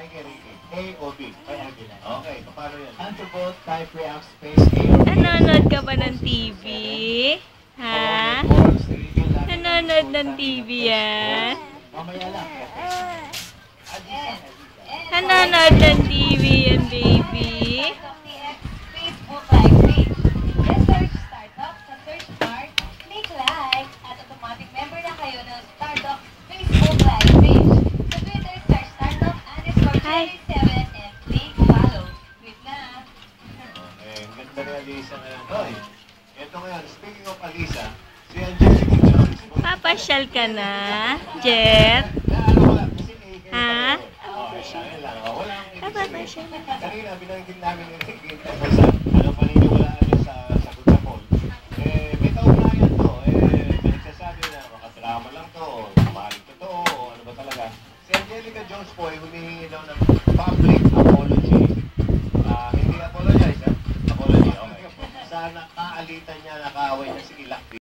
Ay, kay Ricky. A o B? Kay Angela. Okay, paano yan? Answer both type react space A or B. Nanonood ka ba ng TV? Ha? Nanonood ng TV yan? Mamaya lang. Nanonood ng TV yan, baby? Facebook Live page. Just search Startup sa search bar, click like, at automatic member na kayo ng Startup Facebook Live page. Sa Twitter, search Startup Hi. _27 and click follow. Wait na. Okay, ang ganda ni Alisa ngayon. Hoy, ito ngayon, speaking of Alisa, si Angelica Jones. Papasyal ka na, Jet? Ha? Ayun lang. Wala akong Papasyal. Kanina, binanggit namin ni Ricky tungkol sa anong paniniwalaan niya sa sagot sa poll. May kaugnayan to. May nagsasabi na makadrama lang to, o maaaring totoo, o ano ba talaga. Si Angelica Jones po ay humihingi daw ng public apology. Hindi apologize, ha? Apology, okay. Sa nakaalitan niya, nakaaway niya si Ilak